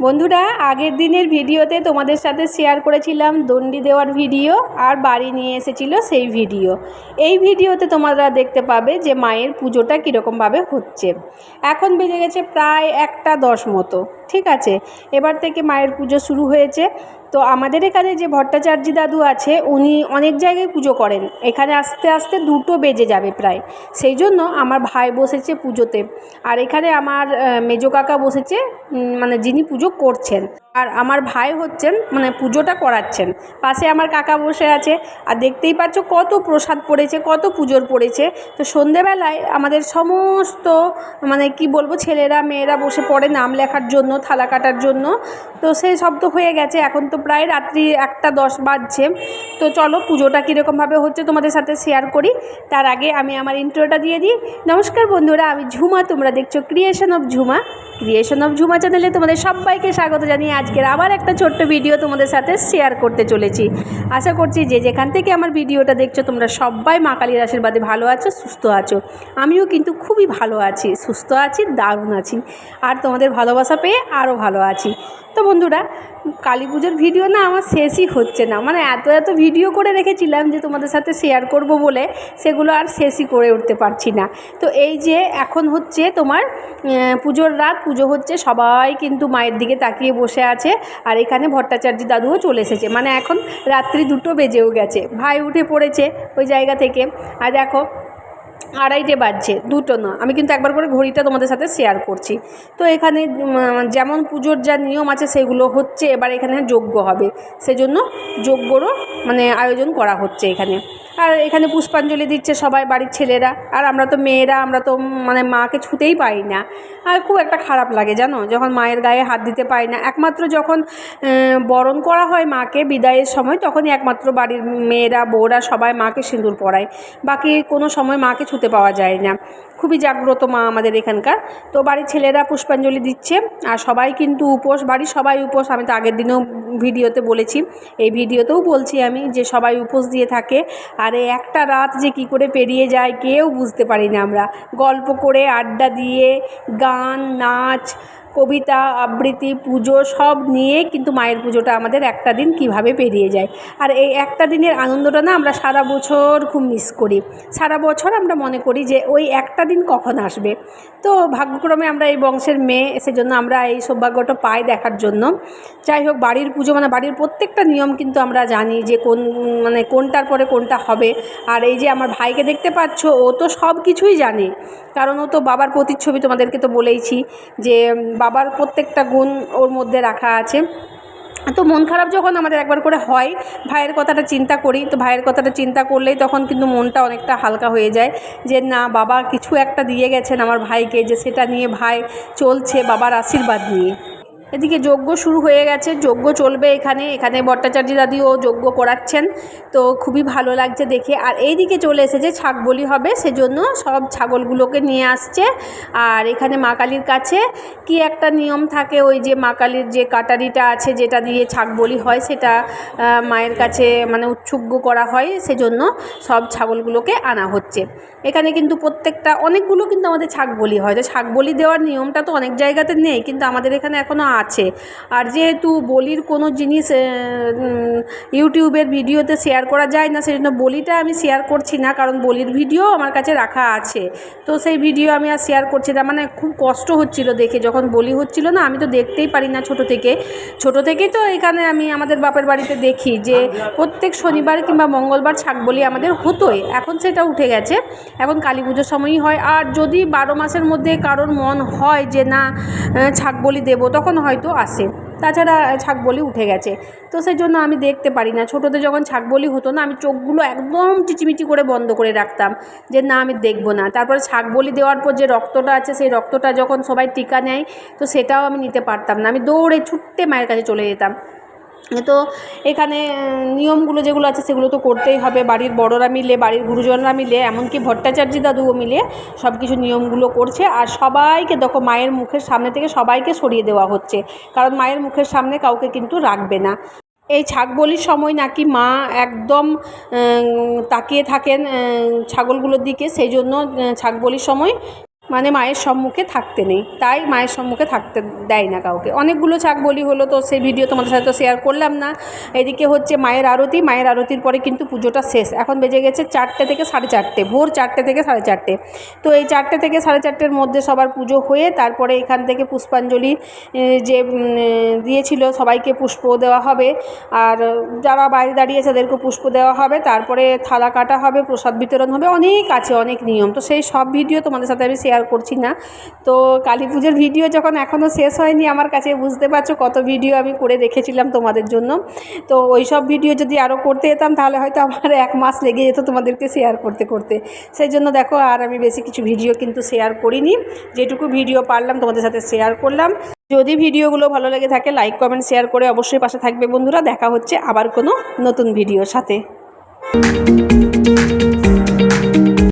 বন্ধুরা, আগের দিনের ভিডিওতে তোমাদের সাথে শেয়ার করেছিলাম দণ্ডি দেওয়ার ভিডিও আর বাড়ি নিয়ে এসেছিল সেই ভিডিও। এই ভিডিওতে তোমরা দেখতে পাবে যে মায়ের পুজোটা কীরকমভাবে হচ্ছে। এখন বেজে গেছে প্রায় 1:10 মতো, ঠিক আছে। এবার থেকে মায়ের পুজো শুরু হয়েছে। তো আমাদের এখানে যে ভট্টাচার্য দাদু আছে উনি অনেক জায়গায় পুজো করেন, এখানে আস্তে আস্তে 2টো বেজে যাবে প্রায়। সেই জন্য আমার ভাই বসেছে পুজোতে, আর এখানে আমার মেজো কাকা বসেছে, মানে যিনি পুজো করছেন, আর আমার ভাই হচ্ছেন মানে পুজোটা করাচ্ছেন। পাশে আমার কাকা বসে আছে, আর দেখতেই পাচ্ছ কত প্রসাদ পড়েছে, কত পুজোর পড়েছে। তো সন্ধেবেলায় আমাদের সমস্ত মানে কি বলবো, ছেলেরা মেয়েরা বসে পড়ে নাম লেখার জন্য, থালা কাটার জন্য। তো সেই সব তো হয়ে গেছে, এখন তো প্রায় রাত্রি 1:10 বাজছে। তো চলো পুজোটা কীরকমভাবে হচ্ছে তোমাদের সাথে শেয়ার করি। তার আগে আমি আমার ইন্ট্রোটা দিয়ে দিই। নমস্কার বন্ধুরা, আমি ঝুমা, তোমরা দেখছো creation of Jhuma. Creation of Jhuma চ্যানেলে তোমাদের সবাইকে স্বাগত জানিয়ে আজকের আবার একটা ছোট্ট ভিডিও তোমাদের সাথে শেয়ার করতে চলেছি। আশা করছি যে যেখান থেকে আমার ভিডিওটা দেখছো তোমরা সবাই মা কালীর আশীর্বাদে ভালো আছো, সুস্থ আছো। আমিও কিন্তু খুবই ভালো আছি, সুস্থ আছি, দারুণ আছি, আর তোমাদের ভালোবাসা পেয়ে আরও ভালো আছি। তো বন্ধুরা, কালী পুজোর ভিডিও না আমার শেষই হচ্ছে না, মানে এত ভিডিও করে রেখেছিলাম যে তোমাদের সাথে শেয়ার করব বলে, সেগুলো আর শেষই করে উঠতে পারছি না। তো এই যে এখন হচ্ছে তোমার পুজোর রাত, পুজো হচ্ছে, সবাই কিন্তু মায়ের দিকে তাকিয়ে বসে আছে। আর এখানে ভট্টাচার্য দাদুও চলে এসেছে, মানে এখন রাত্রি 2টো বেজেও গেছে। ভাই উঠে পড়েছে ওই জায়গা থেকে, আর দেখো 2:30 বাজছে, 2টো না, আমি কিন্তু একবার করে ঘড়িটা তোমাদের সাথে শেয়ার করছি। তো এখানে যেমন পুজোর যা নিয়ম আছে সেগুলো হচ্ছে। এবার এখানে যজ্ঞ হবে, সেজন্য যজ্ঞরও মানে আয়োজন করা হচ্ছে এখানে। আর এখানে পুষ্পাঞ্জলি দিচ্ছে সবাই, বাড়ির ছেলেরা। আর আমরা তো মেয়েরা, আমরা তো মানে মাকে ছুতেই পারি না। আর খুব একটা খারাপ লাগে জানো, যখন মায়ের গায়ে হাত দিতে পারি না। একমাত্র যখন বরণ করা হয় মাকে বিদায়ের সময়, তখনই একমাত্র বাড়ির মেয়েরা, বউরা সবাই মাকে সিঁদুর পরায়। বাকি কোনো সময় মাকে ছুতে পাওয়া যায় না। খুবই জাগ্রত মা আমাদের এখানকার। তো বাড়ির ছেলেরা পুষ্পাঞ্জলি দিচ্ছে, আর সবাই কিন্তু উপোস, বাড়ির সবাই উপোস। আমি তো আগের দিনেও ভিডিওতে বলেছি, এই ভিডিওতেও বলছি আমি, যে সবাই উপোস দিয়ে থাকে। আর এই একটা রাত যে কী করে পেরিয়ে যায় কেউ বুঝতে পারি না। আমরা গল্প করে, আড্ডা দিয়ে, গান, নাচ, কবিতা আবৃত্তি, পুজো সব নিয়ে কিন্তু মায়ের পুজোটা আমাদের একটা দিন কিভাবে পেরিয়ে যায়। আর এই একটা দিনের আনন্দটা না আমরা সারা বছর খুব মিস করি। সারা বছর আমরা মনে করি যে ওই একটা দিন কখন আসবে। তো ভাগ্যক্রমে আমরা এই বংশের মেয়ে, সেজন্য আমরা এই সৌভাগ্যটা পাই দেখার জন্য। যাই হোক, বাড়ির পুজো মানে বাড়ির প্রত্যেকটা নিয়ম কিন্তু আমরা জানি যে কোন মানে কোনটার পরে কোনটা হবে। আর এই যে আমার ভাইকে দেখতে পাচ্ছ, ও তো সব কিছুই জানে, কারণ ও তো বাবার প্রতিচ্ছবি, তোমাদেরকে তো বলেইছি যে বাবার প্রত্যেকটা গুণ ওর মধ্যে রাখা আছে। তো মন খারাপ যখন আমাদের একবার করে হয়, ভাইয়ের কথাটা চিন্তা করি। তো ভাইয়ের কথাটা চিন্তা করলেই তখন কিন্তু মনটা অনেকটা হালকা হয়ে যায়, যে না, বাবা কিছু একটা দিয়ে গেছেন আমার ভাইকে, যে সেটা নিয়ে ভাই চলছে বাবার আশীর্বাদ নিয়ে। এদিকে যজ্ঞ শুরু হয়ে গেছে, যজ্ঞ চলবে এখানে ভট্টাচার্য দাদিও যজ্ঞ করাচ্ছেন। তো খুবই ভালো লাগছে দেখে। আর এইদিকে চলে এসেছে ছাগ বলি হবে, সেজন্য সব ছাগলগুলোকে নিয়ে আসছে। আর এখানে মা কালীর কাছে কি একটা নিয়ম থাকে, ওই যে মা কালীর যে কাটারিটা আছে যেটা দিয়ে ছাগ বলি হয়, সেটা মায়ের কাছে মানে উৎসর্গ করা হয়, সেজন্য সব ছাগলগুলোকে আনা হচ্ছে। এখানে কিন্তু প্রত্যেকটা অনেকগুলো কিন্তু আমাদের ছাগ বলি হয়। তো ছাগ বলি দেওয়ার নিয়মটা তো অনেক জায়গাতে নেই, কিন্তু আমাদের এখানে এখনও আছে। আর যেহেতু বলির কোনো জিনিস ইউটিউবের ভিডিওতে শেয়ার করা যায় না, সেজন্য বলিটা আমি শেয়ার করছি না, কারণ বলির ভিডিও আমার কাছে রাখা আছে। তো সেই ভিডিও আমি আর শেয়ার করছি না, মানে খুব কষ্ট হচ্ছিল দেখে, যখন বলি হচ্ছিল না। আমি তো দেখতেই পারি না ছোটো থেকেই তো এখানে আমি আমাদের বাপের বাড়িতে দেখি যে প্রত্যেক শনিবার কিংবা মঙ্গলবার ছাগ বলি আমাদের হতোই। এখন সেটা উঠে গেছে, এখন কালী পুজোর সময়ই হয়। আর যদি 12 মাসের মধ্যে কারোর মন হয় যে না ছাগ বলি দেবো, তখন হয়তো আসে, তাছাড়া ছাগ বলি উঠে গেছে। তো সেই জন্য আমি দেখতে পারি না। ছোটোতে যখন ছাগ বলি হতো না, আমি চোখগুলো একদম চিচিমিচি করে বন্ধ করে রাখতাম, যে না আমি দেখবো না। তারপরে ছাগ বলি দেওয়ার পর যে রক্তটা আছে, সেই রক্তটা যখন সবাই টিকা নেয়, তো সেটাও আমি নিতে পারতাম না। আমি দৌড়ে ছুট্টে মায়ের কাছে চলে যেতাম। তো এখানে নিয়মগুলো যেগুলো আছে সেগুলো তো করতেই হবে। বাড়ির বড়রা মিলে, বাড়ির গুরুজনরা মিলে, এমনকি ভট্টাচার্য দাদুও মিলে সব কিছু নিয়মগুলো করছে। আর সবাইকে দেখো মায়ের মুখের সামনে থেকে সবাইকে সরিয়ে দেওয়া হচ্ছে, কারণ মায়ের মুখের সামনে কাউকে কিন্তু রাখবে না। এই ছাগ বলির সময় নাকি মা একদম তাকিয়ে থাকেন ছাগলগুলোর দিকে, সেই জন্য ছাগ বলির সময় মানে মায়ের সম্মুখে থাকতে নেই, তাই মায়ের সম্মুখে থাকতে দেয় না কাউকে। অনেকগুলো ছাগ বলি হলো, তো সেই ভিডিও তোমাদের সাথে তো শেয়ার করলাম না। এদিকে হচ্ছে মায়ের আরতি, মায়ের আরতির পরে কিন্তু পুজোটা শেষ। এখন বেজে গেছে 4টে থেকে 4:30, ভোর 4টে থেকে 4:30। তো এই 4টে থেকে 4:30-এর মধ্যে সবার পুজো হয়ে তারপরে এখান থেকে পুষ্পাঞ্জলি যে দিয়েছিল সবাইকে পুষ্প দেওয়া হবে, আর যারা বাইরে দাঁড়িয়েছে তাদেরকে পুষ্প দেওয়া হবে, তারপরে থালা কাটা হবে, প্রসাদ বিতরণ হবে, অনেক আছে, অনেক নিয়ম। তো সেই সব ভিডিও তোমাদের সাথে আমি শেয়ার করছি না। তো কালী পুজোর ভিডিও যখন এখনও শেষ হয়নি আমার কাছে, বুঝতে পারছো কত ভিডিও আমি করে রেখেছিলাম তোমাদের জন্য। তো ওই সব ভিডিও যদি আরও করতে যেতাম তাহলে হয়তো আমার 1 মাস লেগে যেত তোমাদেরকে শেয়ার করতে করতে। সেই জন্য দেখো আর আমি বেশি কিছু ভিডিও কিন্তু শেয়ার করিনি, যেটুকু ভিডিও পারলাম তোমাদের সাথে শেয়ার করলাম। যদি ভিডিওগুলো ভালো লেগে থাকে লাইক কমেন্ট শেয়ার করে অবশ্যই পাশে থাকবে বন্ধুরা। দেখা হচ্ছে আবার কোনো নতুন ভিডিওর সাথে।